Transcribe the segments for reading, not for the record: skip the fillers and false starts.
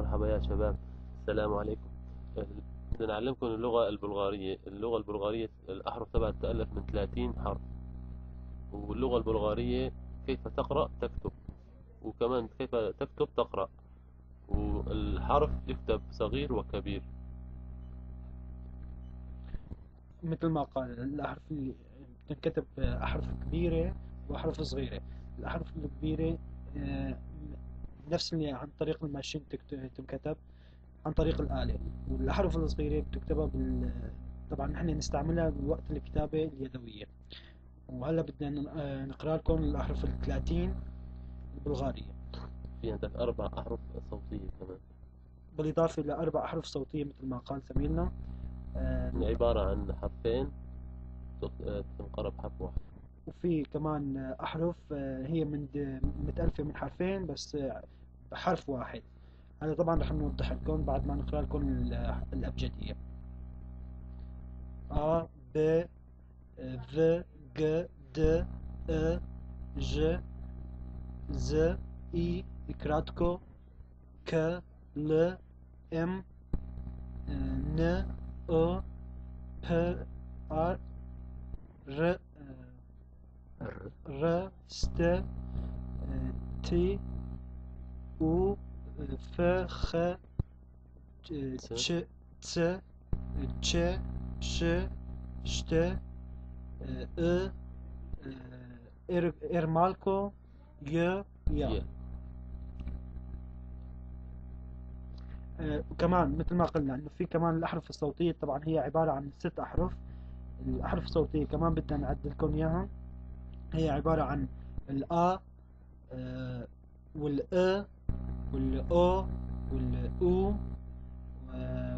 مرحبا يا شباب، السلام عليكم. بدنا نعلمكم اللغة البلغارية. اللغة البلغارية الأحرف تبعها تتألف من 30 حرف. واللغة البلغارية كيف تقرأ تكتب، وكمان كيف تكتب تقرأ. والحرف يكتب صغير وكبير. مثل ما قال الأحرف اللي بتنكتب أحرف كبيرة وأحرف صغيرة. الأحرف الكبيرة آه، نفس اللي عن طريق الماشين تنكتب عن طريق الآلة، والأحرف الصغيرة بتكتبها طبعا نحن نستعملها بوقت الكتابة اليدوية. وهلا بدنا نقرأ لكم الأحرف الثلاثين البلغارية، في عندك 4 أحرف صوتية كمان. بالإضافة إلى 4 أحرف صوتية مثل ما قال زميلنا. آه، هي عبارة عن حرفين تنقرأ بحرف واحد. وفي كمان أحرف هي متألفة من حرفين بس بحرف واحد. هذا طبعا رح نوضح لكم بعد ما نقرأ لكم الأبجدية: أ ب ذ ج د أ ج ز إي كراتكو ك ل م ن أ ب ر ر ر ست تي و ف خ تش ت تش ش شت ا ارمالكو ي يا. وكمان مثل ما قلنا انه في كمان الاحرف الصوتيه، طبعا هي عباره عن 6 احرف. الاحرف الصوتيه كمان بدنا نعدل لكم اياها. هي عباره عن الآ والأ والأو والأو،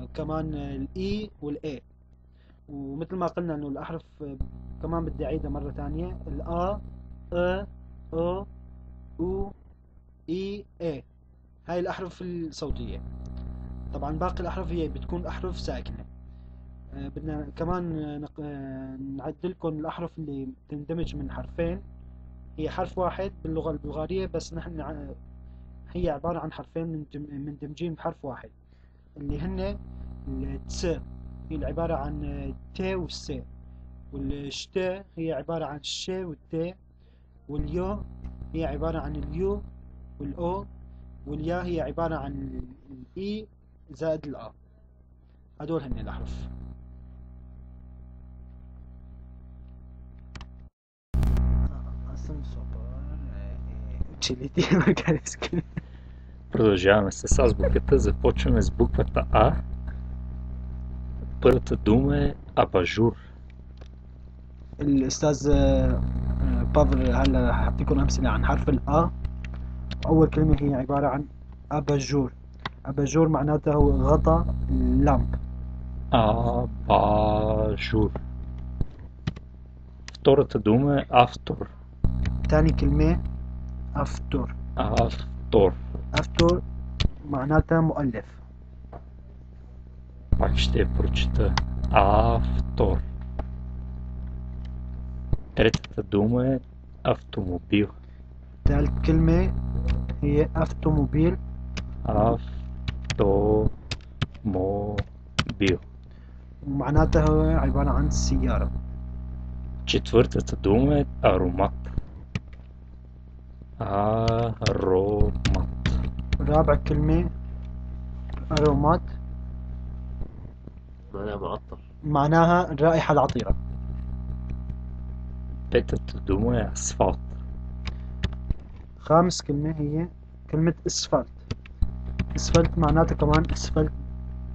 وكمان الإي والإي. ومثل ما قلنا إنه الأحرف كمان بدي أعيدها مرة ثانية: الآ أ أو أو إي إي. هاي الأحرف الصوتية. طبعا باقي الأحرف هي بتكون أحرف ساكنة. بدنا كمان نعدل لكم الأحرف اللي تندمج من حرفين. هي حرف واحد باللغة البلغارية، بس نحن هي عبارة عن حرفين مندمجين بحرف واحد، اللي هن التس هي عبارة عن ت والس، والشت هي عبارة عن الش والت، واليو هي عبارة عن اليو والأو، واليا هي عبارة عن الإي زائد الآ. هدول هن الأحرف. Продължаваме с азбуката. Започваме с буквата А. Първата дума е абажур. الأستاذ بافر هلا حيعطيكم أمثلة عن حرف الآ. أول كلمة هي عبارة عن أباجور. أباجور معناته هو غطاء اللامب. Абажур. Втората дума е автор. ثاني كلمة أفتور. Автор. أفتور معناتها مؤلف. Пак ще я прочета. Автор. Третата дума е автомобил. ثالث كلمة هي أفتوموبيل. Автомобил. ومعناتها هو عبارة عن سيارة. Четвъртата дума е аромат. Аромат. رابع كلمة أرومات، معناها معطر. معناها الرائحة العطرة. Петата дума е асфалт. خامس كلمة هي كلمة اسفلت. اسفلت معناتها كمان اسفلت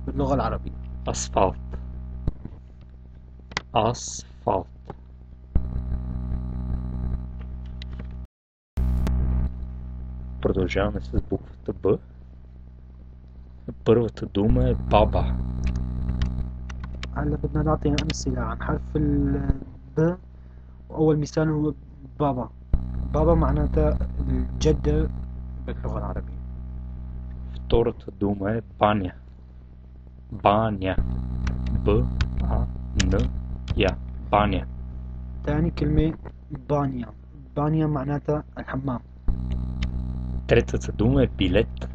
باللغة العربية. Асфалт. Асфалт. Продължаваме с буквата Б. Първата дума е баба. هلا بدنا نعطي أمثلة عن حرف الب. وأول مثال هو بابا. بابا معناتها الجدة باللغة العربية. Втората дума е баня. Баня. Б-А-Н-Я. баня. ثاني كلمة بانيا. بانيا معناتها الحمام. Третата дума е билет.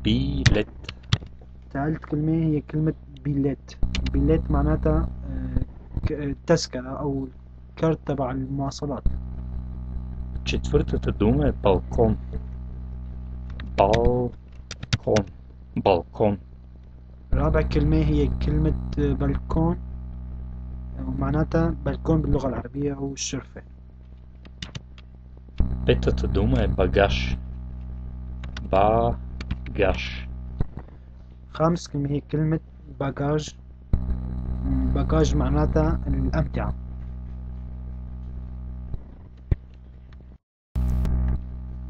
بيلت. ثالث كلمة هي كلمة بيليت. بيليت معناتها تذكرة أو كارت تبع المواصلات. Четвъртата дума е балкон. بالكون. بالكون. رابع كلمة هي كلمة بلكون، ومعناتها بلكون باللغة العربية أو الشرفة. Петата дума е багаж. багаж. خامس كلمة هي كلمة باجاج. باجاج معناتها الأمتعة.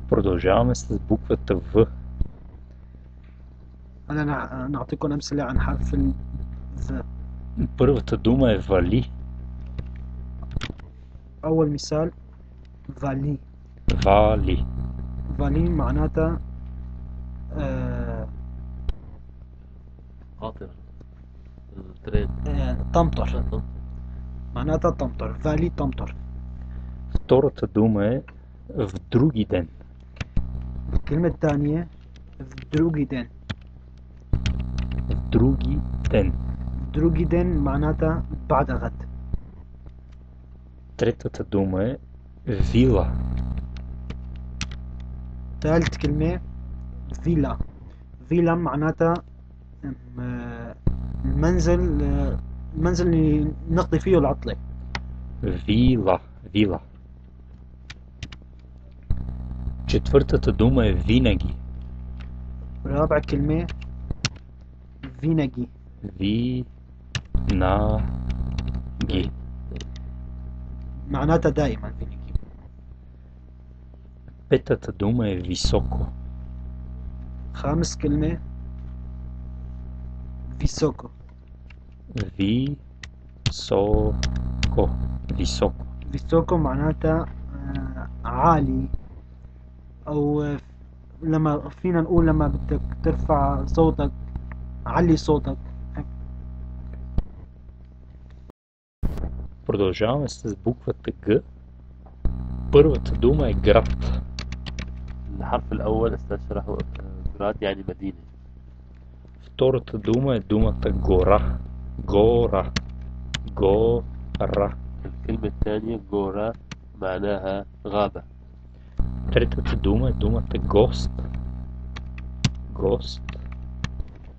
Продължаваме с буквата В. أنا نعطيكم أمثلة عن حرف ال ذ. Първата дума е вали. أول مثال فالي. вали. فالي معناتها قاطر الترين. تمطر. معناتها تمطر. فالي تمطر. Втората дума е в други ден. الكلمة الثانية други ден. В други ден. други ден معناتها بعد غد. Третата дума е вила. ثالث كلمة فيلا. فيلا معناتها المنزل اللي نقضي فيه العطلة. вила. вила. Четвъртата дума е винаги. رابع كلمة فيناجي. винаги. معناتها دائما فيناجي. Петата дума е високо. خامس كلمة فيسوكو. високо. високо. فيسوكو معناتها عالي، أو لما فينا نقول لما بدك ترفع صوتك علي صوتك. Продължаваме с буквата Г. Първата дума е град. الحرف الأول استشرح جراد يعني مدينة. Втората дума е думата гора. гора. гора. الكلمة الثانية جورا معناها غابة. Третата дума е думата гост. гост.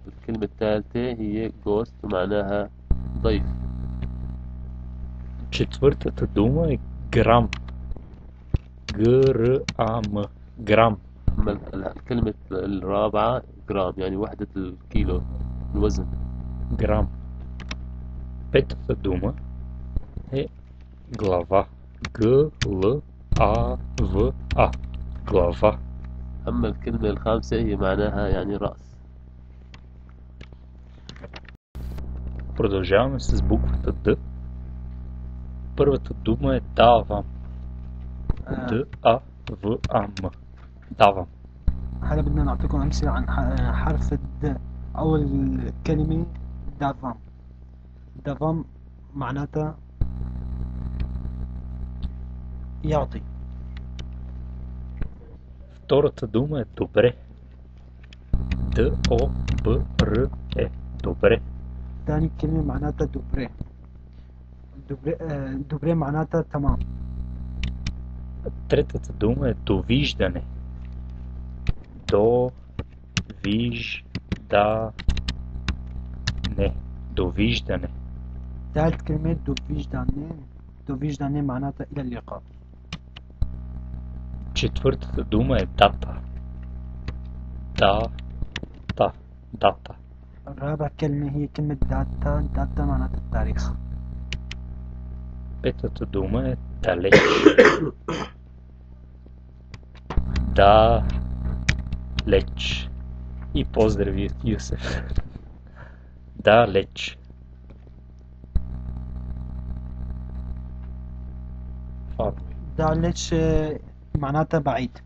الكلمة الثالثة هي جوست معناها ضيف. Четвъртата дума е грам. грам. грам. أما الكلمة الرابعة جرام يعني وحدة الكيلو الوزن. грам. Петата дума е глава. глава. глава. أما الكلمة الخامسة هي معناها يعني رأس. Продължаваме с буквата Д. Първата дума е давам. давам. давам. هلا بدنا نعطيكم أمثلة عن حرف الد. أول كلمة دافام. دافام معناتها يعطي. Втората дума е добре. добре. добре. ثاني كلمة معناتها دوبري. دوبري معناتها تمام. Третата дума е довиждане. довиждане. ثالث كلمة دوفيجداني. دوفيجداني معناتها إلى اللقاء. Четвъртата дума е дата. дата. رابع كلمة هي كلمة داتا. داتا معناتها التاريخ. Петата дума е далеч. далеч. И поздрави, Юсеф. далеч. دالتش معناتها بعيد.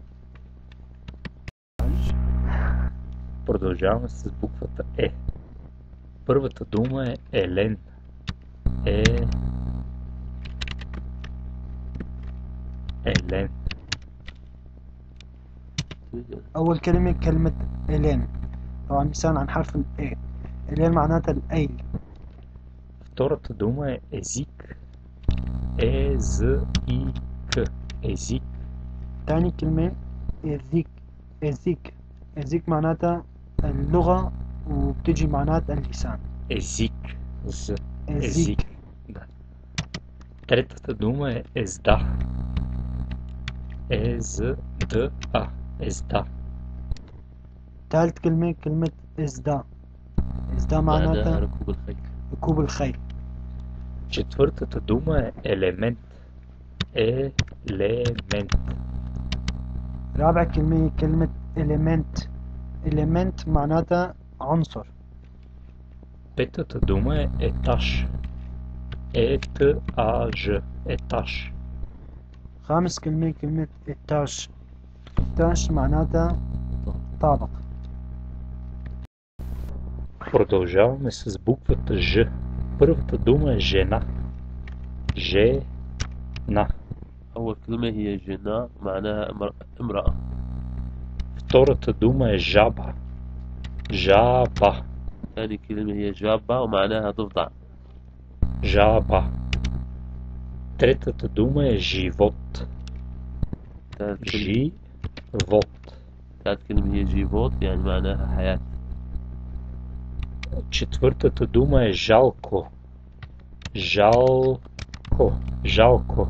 Продължаваме с буквата Е. Първата дума е елен. елен. أول كلمة كلمة إلين. طبعا مثال عن حرف ال A اللي هي معناتها الأيل. Втората дума е език. Език. Език. تاني كلمة إذيك. إذيك. إذيك معناتها اللغة وبتجي معناتها اللسان. Език. З. إذيك. Да. Третата дума е езда. Е-з-д-а. езда. ثالث كلمة كلمة إزدا. إزدا معناها معناتها ركوب الخيل. ركوب الخيل. Четвъртата дума е елемент. Елемент. رابع كلمة كلمة إليمنت. إليمنت معناتها عنصر. Петата дума е етаж. Е-т-а-ж. етаж. خامس كلمة كلمة إتاج. إتاج معناتها طابق. Продължаваме с буквата Ж. Първата дума е жена. Жена. أول كلمة هي جنا معناها امرأة. Втората дума е жаба. Жаба. ثاني كلمة هي جابة ومعناها ضفدع. Жаба. Третата дума е живот. Живот. ثالث كلمة هي جيفوت يعني معناها حياة. Четвъртата дума е жалко. Жалко. Жалко.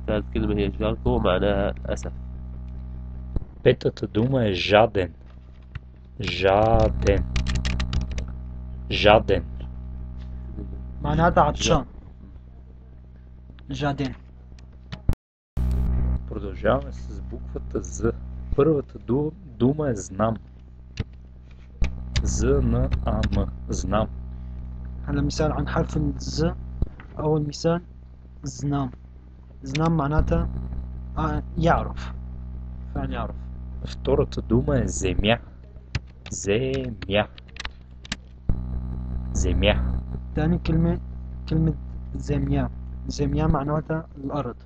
ثالث كلمة هي جالكو ومعناها أسف. Петата дума е жаден. Жаден. Жаден. معناتها عطشان. جادين. Продължаваме с буквата З. Първата дума е знам. З-н-а-м. знам. هلا مثال عن حرف الز. أول مثال زنام. زنام معناتها يعرف. فعل يعرف. Втората дума е земя. Земя. Земя. ثاني كلمة كلمة زميا. زميا معناتها الأرض.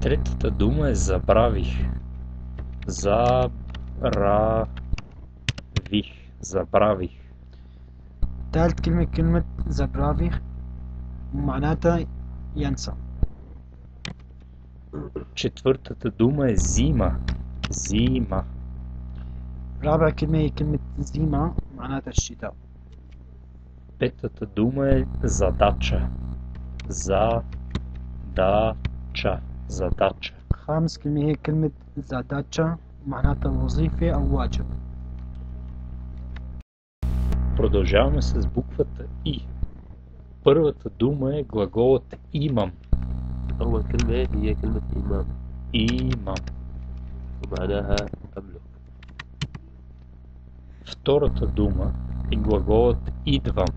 Третата дума е забравих. Забравих. Забравих. ثالث كلمة كلمة زبرافيخ معناتها ينسى. Четвъртата дума е зима. Зима. رابع كلمة هي كلمة زيما معناتها الشتاء. Петата дума е задача. Задача. Задача. خامس كلمة هي كلمة زاداتشا معناتها وظيفة أو واجب. Продължаваме с буквата И. Първата дума е глаголът имам. أول كلمة هي كلمة إمام Имам. ومعناها أملك. Втората дума е глаголът идвам.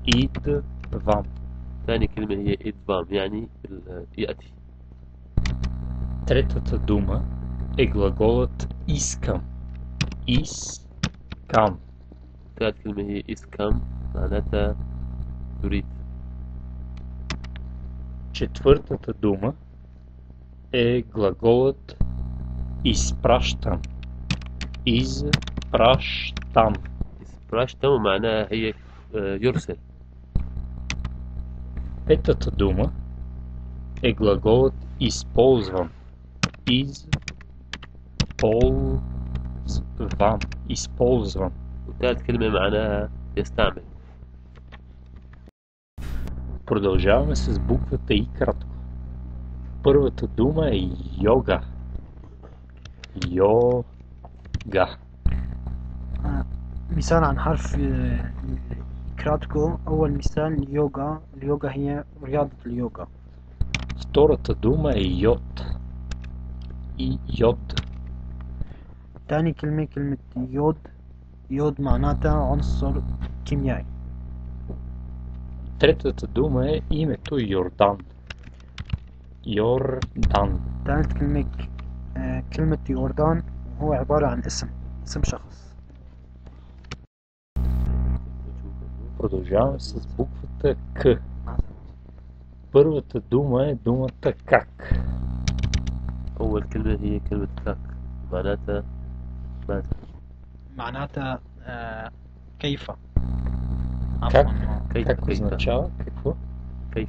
Идвам. ثاني كلمة هي إدبام يعني يأتي. Третата дума е глаголът искам. Искам. ثالث كلمة هي إسكام معناتها تريد. Четвъртата дума е глаголът изпращам. Изпращам. إسبراشتم ومعناها هي يرسل. Петата дума е глаголът използвам. Използвам. Използвам. وثالث كلمة معناها يستعمل. Продължаваме с буквата И кратко. Първата дума е йога. Йога. مثال عن حرف كراتكو. أول مثال يوغا. اليوغا هي رياضة اليوغا. Втората дума е йод. И йод. ثاني كلمة كلمة يود. يود معناتها عنصر كيميائي. Третата дума е името Йордан. Йордан. ثالث كلمة كلمة يوردان هو عبارة عن اسم شخص. Продължаваме с буквата К. Първата дума е думата как. أول كلمة هي كلمة كاك معناتها ماذا. معناتها كيف. Как? كيف Как كيف означава? Какво? كيف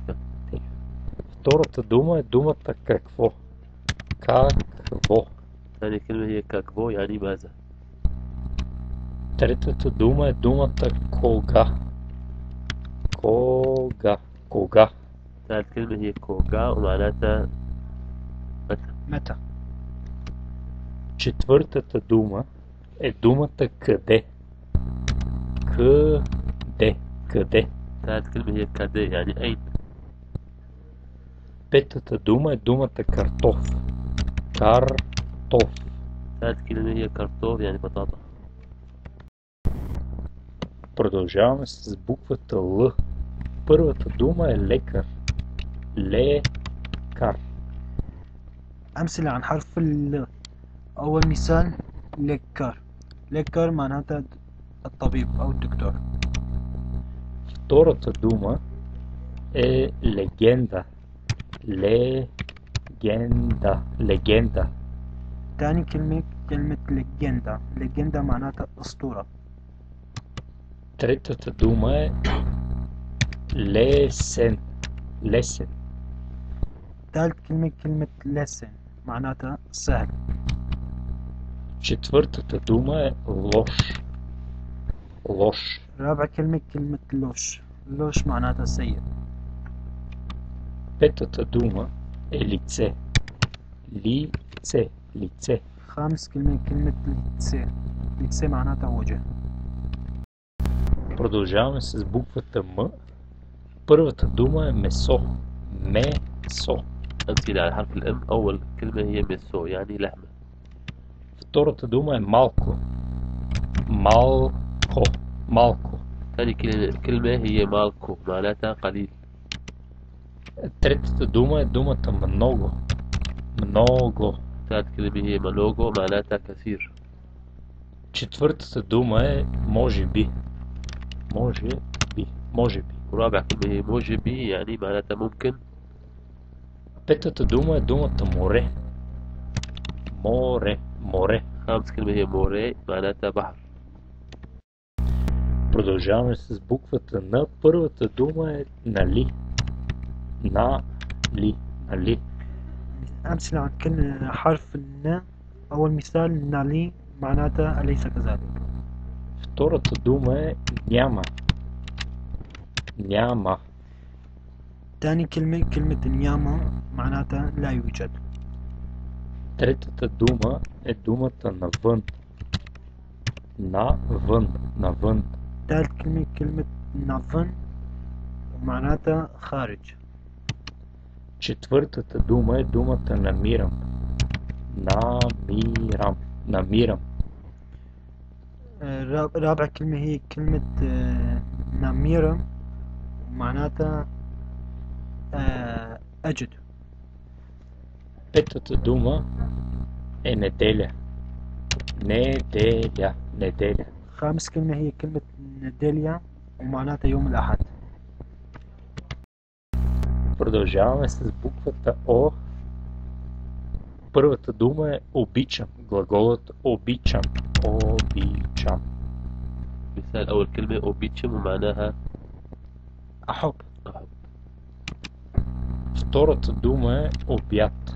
Втората дума е думата какво. Какво. ثاني كلمة هي كاكبو يعني ماذا. Третата дума е думата кога. Кога. Кога. ثالث كلمة هي كوغا ومعناتها متى. متى. Четвъртата дума е думата къде. Къде. Къде. ثالث كلمة هي كادي يعني أين. Петата дума е думата картоф. Картоф. ثالث كلمة هي كارتوف يعني بطاطا. Продължаваме с буквата Л. Първата дума е лекар. Лекар. أمثلة عن حرف ال. أول مثال لكار. لكار معناتها الطبيب أو الدكتور. Втората дума е легенда. Легенда. Легенда. تاني كلمة ليجندا. ليجندا معناتها أسطورة. Третата дума е лесен. Лесен. ثالث كلمة لسن معناتها سهل. Четвъртата дума е лош. Лош. رابع كلمة لوش. لوش معناتها سيء. Петата дума е лице. Лице. Лице. خامس كلمة ليتسي. ليتسي معناتها وجه. Продължаваме с буквата М. Първата дума е месо. Месо. أمثلة على حرف الأم. أول كلمة هي ميسو يعني لحمة. Втората дума е малко. Малко. Малко. ثاني كلمة هي مالكو معناتها قليل. Третата дума е думата много. Много. ثالث كلمة هي مالوغو معناتها كثير. Четвъртата дума е може би. Може би. Може би. ورابع كلمة هي موجبي يعني معناتها ممكن. Петата дума е думата море. Море. Море. خامس كلمة هي موري معناتها بحر. Продължаваме с буквата Н. Първата дума е нали. Нали. Нали. أمثلة عن كل حرف الن. أول مثال نالي معناتها أليس كذلك. Втората дума е няма. Няма. تاني كلمة نياما معناتها لا يوجد. Третата дума е думата навън. Навън. Навън. ثالث كلمة نافن معناتها خارج. Четвъртата дума е думата намирам. Намирам. Намирам. رابع كلمة هي كلمة ناميرا معناتها أجد. Петата дума е неделя. Неделя. Неделя. خامس كلمة هي كلمة نديليا ومعناتها يوم الأحد. Продължаваме с буквата О. Първата дума е обичам. Глаголът обичам. Обичам. مثال أول كلمة أوبيتشم ومعناها أحب. Втората дума е обяд.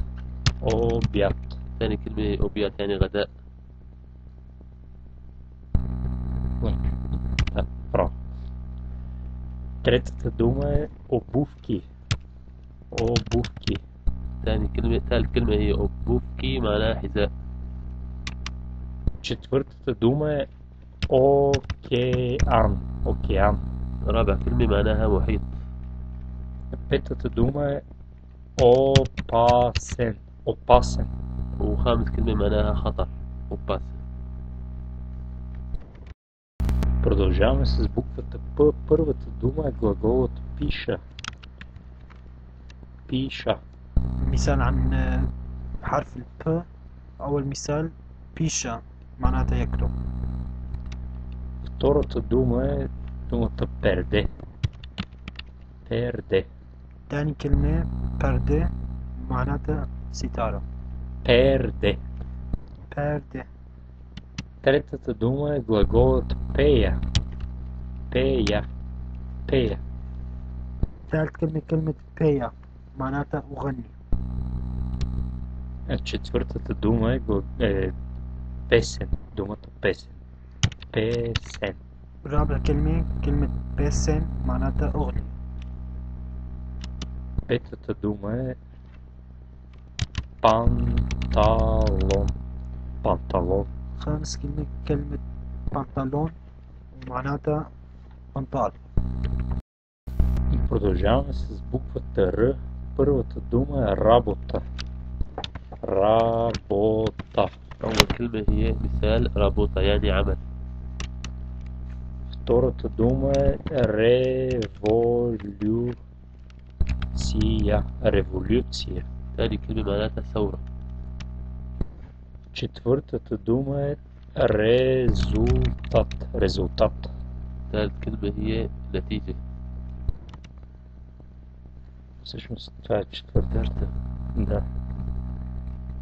Обяд. ثاني كلمة أوبيات يعني غداء. Право. Третата дума е обувки. Обувки. ثالث كلمة هي أوبوفكي معناها حذاء. Четвъртата дума е океан. Океан. رابع كلمة معناها محيط. Петата дума е опасен. Опасен. وخامس كلمة معناها خطر. أوباس. Продължаваме с буквата П. Първата дума е глаголът пиша. Пиша. مثال عن حرف الب. أول مثال بيشا معناتها يكتب. Втората дума е думата перде. Перде. تاني كلمة بردة معناتها ستارة. Перде. بردة. Третата дума е глаголът пея. Пея. Пея. ثالث كلمة كلمة بيا معناتها أغني. Четвъртата дума е песен. Думата песен. Песен. رابع كلمة كلمة بيسن معناتها أغني. Петата дума е панталон. Панталон. خامس كلمة كلمة بنطلون ومعناتها بنطال. И продължаваме с буквата Р. Първата дума е работа. Работа. أول كلمة هي مثال رابطة يعني عمل. Втората дума е революция. Революция. ثاني كلمة معناتها ثورة. Четвъртата дума е резултат. Резултат. ثالث كلمة هي نتيجة. Всъщност това е четвъртата. Да.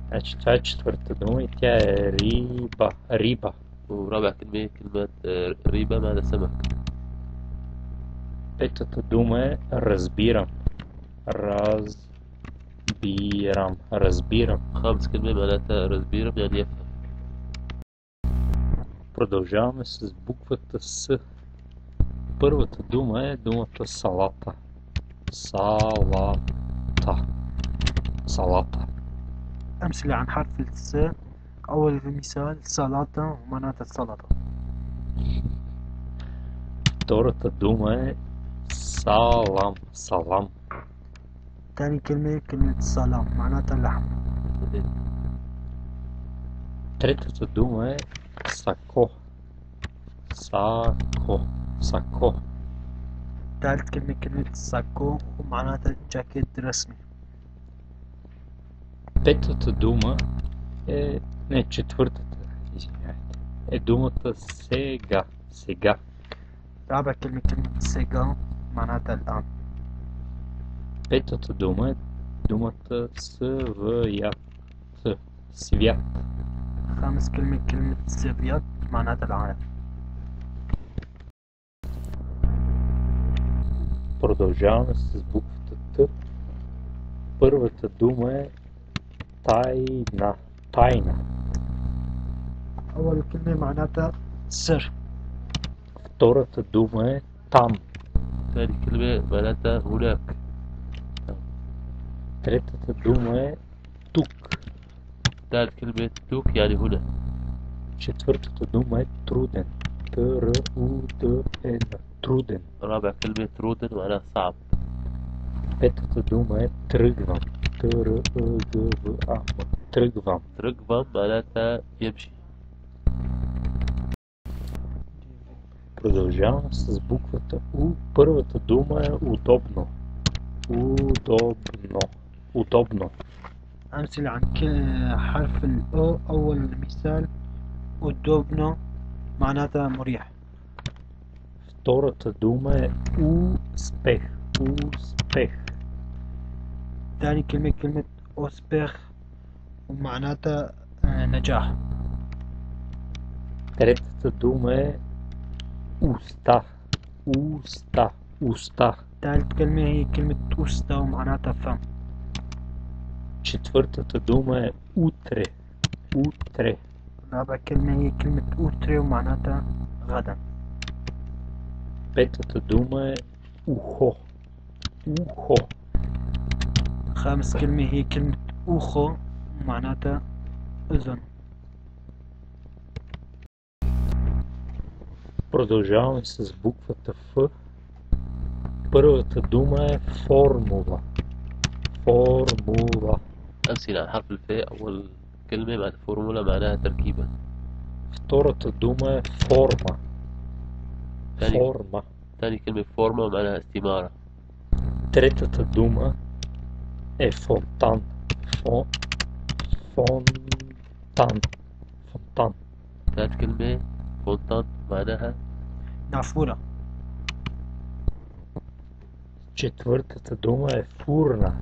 Значи това е четвърта дума и тя е риба. Риба. ورابع كلمة كلمة ريبة معنى سمك. Петата дума е разбирам. Разбирам. Разбирам. خامس كلمة معناتها разбирам يعني يفهم. Продължаваме с буквата С. Първата дума е думата салата. Салата. Салата. أمثلة عن حرف الس. أول مثال سلطة ومعناتها سلطة. Втората дума е салам. Салам. ثاني كلمة كلمة سلام معناتها لحم. Третата дума е сако. Сако. Сако. ثالث كلمة كلمة ساكو ومعناتها جاكيت رسمي. Петата дума е... Не, четвъртата. Извинявайте. Е думата сега. Сега. رابع كلمة كلمة سيجا معناتها الآن. Петата дума е думата свят. Свят. خامس كلمة كلمة سيفيات معناتها العالم. Продължаваме с буквата Т. Първата дума е тайна. Тайна. أول كلمة معناتها سر. Втората дума е там. ثاني كلمة معناتها هناك. Третата дума е тук. ثالث كلمة توك يعني هنا. Четвъртата дума е труден. Т-Р-У-Д-Н. Труден. رابع كلمة رودن معناها صعب. Петата дума е тръгвам. Т-Р-Ъ-Г-В-А. Тръгвам. ترقبم معناتها يمشي. Продължавам с буквата У. Първата дума е удобно. Удобно. Удобно. أمثلة عن حرف الأو. أول مثال удобно معناتها مريح. Втората дума е успех. Успех. ثاني كلمة كلمة أسبخ ومعناتها نجاح. Третата дума е уста. Уста. Уста. ثالث كلمة هي كلمة أستا ومعناتها فم. Четвъртата дума е утре. Утре. رابع كلمة هي كلمة أوتري ومعناتها غدا. Петата дума е ухо. Ухо. خامس كلمة هي كلمة أوخو ومعناتها أذن. Продължаваме с буквата Ф. Първата дума е формула. Формула. أمثلة عن حرف الفاء. أول كلمة معناتها فورمولا معناها تركيبة. Втората дума е форма. Форма. ثاني كلمة فورما معناها استمارة. Третата дума е фонтан. Фонтан. Фонтан. ثالث كلمة فونتان معناها نافورة. Четвъртата дума е фурна.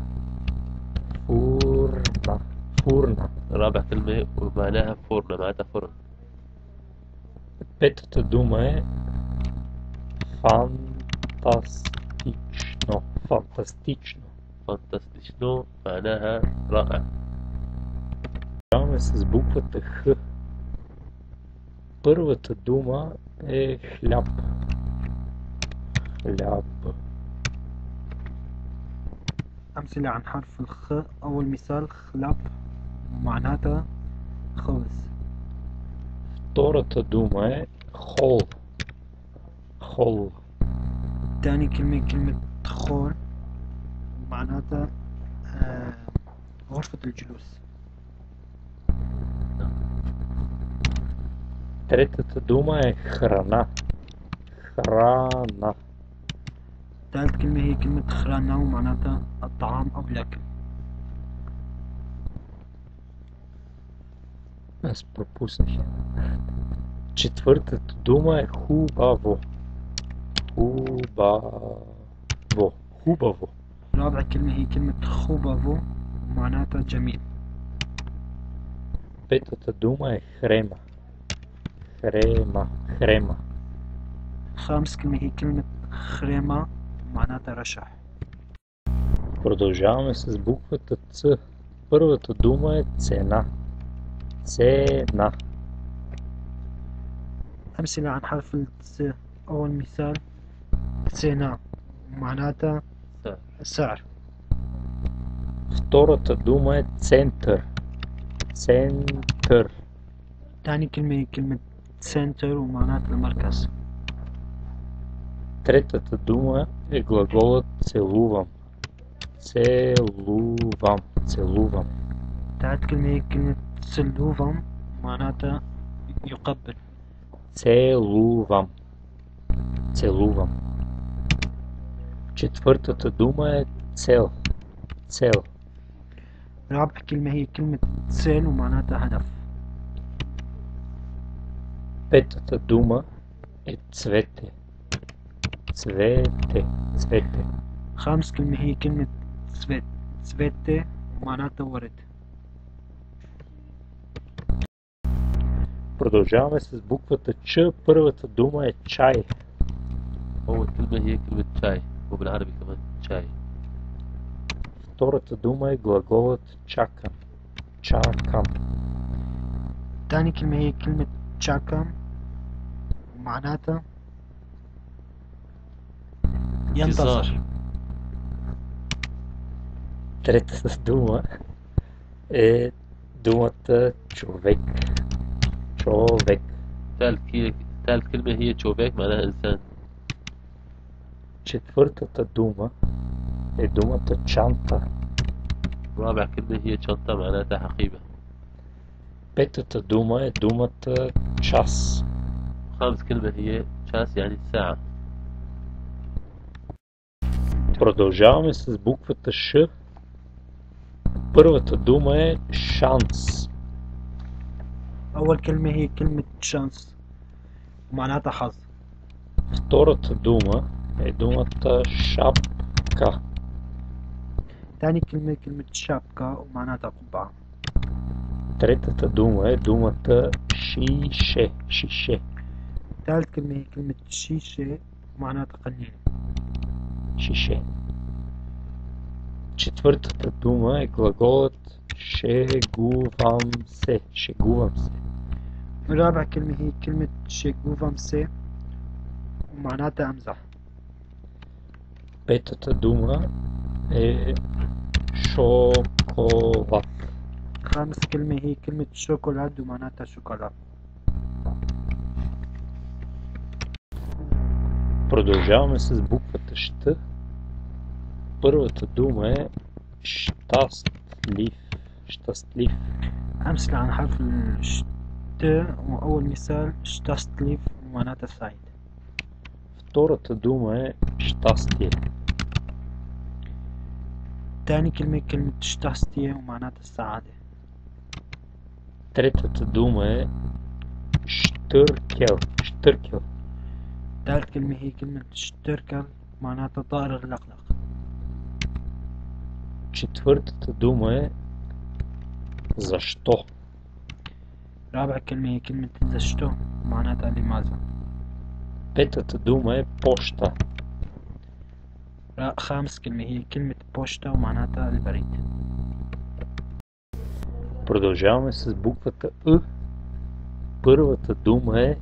Фурна. Фурна. رابع كلمة ومعناها فرن معناتها فرن. Петата дума е фантастично. Фантастично. فانتستيشنو معناها رائع. Продължаваме с буквата Х. Първата дума е хляб. хляб. أمثلة عن حرف الخ. أول مثال خلاب معناتها خبز. Втората дума е хол. хол. تاني كلمة خول معناتها غرفة الجلوس. Третата дума е храна. храна. ثالث كلمة هي كلمة خرانة ومعناتها الطعام أو الأكل. Аз пропуснах. Четвъртата дума е хубаво. хубаво. хубаво. رابع كلمة هي كلمة خبابو ومعناتها جميل. Петата дума е хрема. хрема. خامس كلمة هي كلمة خريمة معناتها رشح. Продължаваме с буквата Ц. Първата дума е цена. цена. أمثلة عن حرف الس. أول مثال سينا معناتها سعر. Втората дума е център. център. ثاني كلمة هي كلمة سنتر ومعناتها المركز. Третата дума е глаголът целувам. целувам. ثالث كلمة هي كلمة سلوفم معناتها يقبل. целувам. Четвъртата дума е цел. رابع كلمة هي كلمة سيل ومعناتها هدف. Петата дума е цвете. цвете. خامس كلمة هي كلمة سويت ومعناتها ورد. Продължаваме с буквата Ч. Първата дума е чай. أول كلمة هي كلمة شاي وبالعربي كمان شاي. Втората дума е глаголът чакам. ثاني كلمة هي كلمة شاكم ومعناتها ينتظر. Третата дума е думата човек. ثالث كلمة هي شوبيك معناها إنسان. Четвъртата дума е думата чанта. رابع كلمة هي شنطة معناتها حقيبة. Петата дума е думата час. خامس كلمة هي شاس يعني ساعة. Продължаваме с буквата Ш. Първата дума е шанс. أول كلمة هي كلمة شانس ومعناتها حظ. Втората дума е думата шапка. ثاني كلمة كلمة شابكة ومعناتها قبعة. Третата дума е думата шише. ثالث كلمة هي كلمة شيشة ومعناتها قنين. шише. Четвъртата дума е глаголът шегувам се. رابع كلمة هي كلمة شيغوفامسي ومعناتها أمزح. Петата дума е шоколад. خامس كلمة هي كلمة شوكولاد ومعناتها شوكولا. Продължаваме с буквата Щ. Първата дума е щастлив. أمثلة عن حرف الشت. وأول مثال شتاستليف ومعناتها سعيد. Втората дума е щастие. ثاني كلمة كلمة شتاستية ومعناتها السعادة. Третата дума е штъркел. ثالث كلمة هي كلمة شتركل معناتها طائر اللقلق. Четвъртата дума е защо. رابع كلمة هي كلمة زشتو معناتها لماذا. Петата дума е поща. خامس كلمة هي كلمة بوشتا ومعناتها البريد. Продължаваме с буквата Ъ. Първата дума е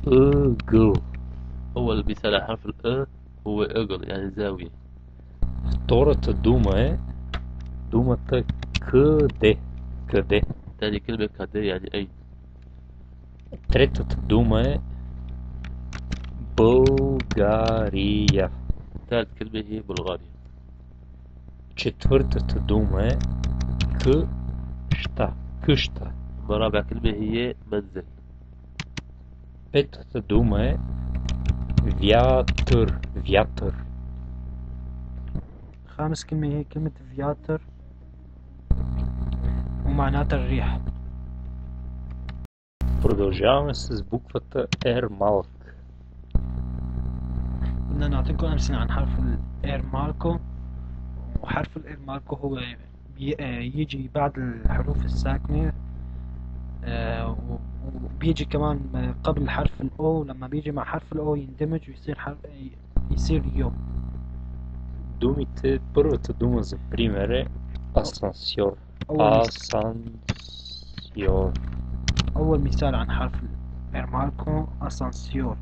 ъгъл. أول مثال على حرف الأ هو أجل يعني زاوية. Втората дума е думата къде. Къде. تاني كلمة كده يعني أي. Третата дума е България. ثالث كلمة هي بلغاريا. Четвъртата дума е къща. Къща. أما رابع كلمة هي منزل. Петата дума е вятър. Вятър. خامس كلمة هي كلمة فياتر ومعناتها الريح. Продължаваме с буквата Р малък. بدنا نعطيكم أمثلة عن حرف الإير ماركو. وحرف الإير ماركو هو يجي بعد الحروف الساكنة، وبيجي كمان قبل حرف الأو. لما بيجي مع حرف الأو يندمج ويصير يصير يو. Думите, първата дума за пример е асансьор. Асансьор. أول مثال عن حرف الإير ماركو أسانسيور.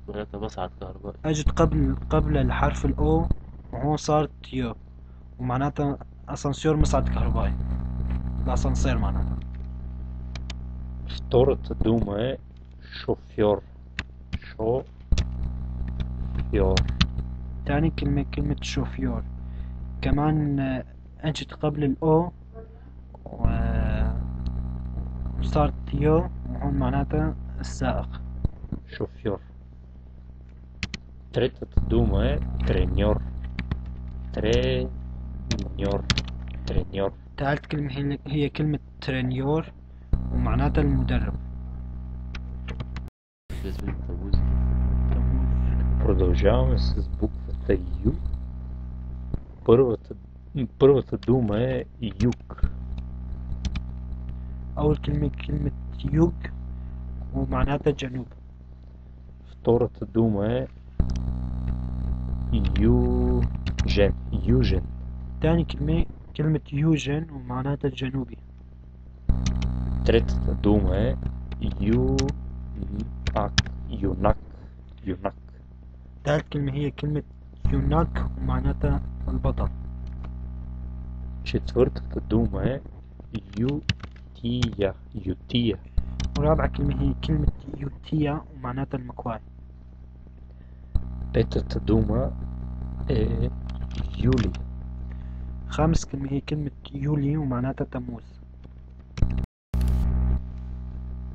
معناتها مصعد كهربائي. أجت قبل الحرف الأو وهون صارت يو ومعناتها أسانسيور مصعد كهربائي. الأسانسير معناتها. Втората дума е шофьор. Шофьор. تاني كلمة شوفيور كمان أجت قبل الأو وصارت يو وهون معناتها السائق. Шофьор. Третата дума е треньор. Треньор. Треньор. ثالث كلمة هي كلمة ترينيور ومعناتها المدرب. بالنسبة للتموز Продължаваме с буквата Ю. Първата дума е юг. أول كلمة يوغ ومعناتها جنوب. Втората дума е южен. Южен. ثاني كلمة يوجن ومعناتها الجنوبي. Третата дума е юнак. Юнак. Юнак. ثالث كلمة هي كلمة يوناك ومعناتها البطل. Четвъртата дума е ютия. Ютия. ورابع كلمة هي كلمة يوتيا ومعناتها المكواي. Петата дума е юли. خامس كلمة هي كلمة يولي ومعناتها تموز.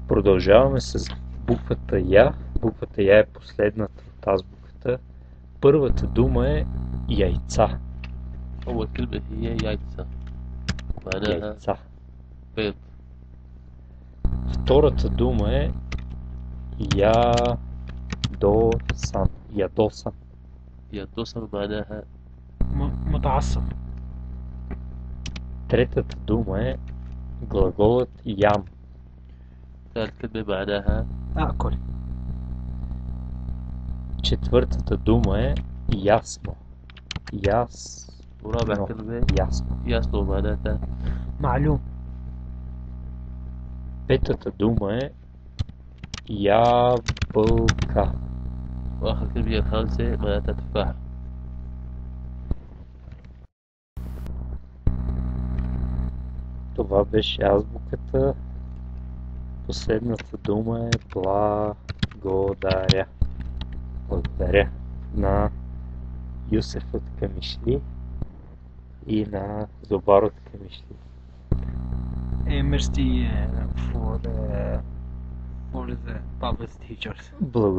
Продължаваме с буквата Я. Буквата Я е последната от азбуката. Първата дума е яйца. أول كلمة هي يايتسا معناها Яйца. بيض. Втората дума е ядосан. Ядосан. يدوسا معناها متعصب. Третата дума е глаголът ям. ثالث كلمة معناها أكل. Четвъртата дума е ясно. Ясно. ورابع كلمة Ясно. ياسنو معناتها معلوم. Петата дума е ябълка. وآخر كلمة هي الخامسة معناتها تفاح. Това беше азбуката. Последната дума е благодаря. Благодаря на Юсеф от Камишли и на Зобар от Камишли. Merci for the public teachers. Благодаря.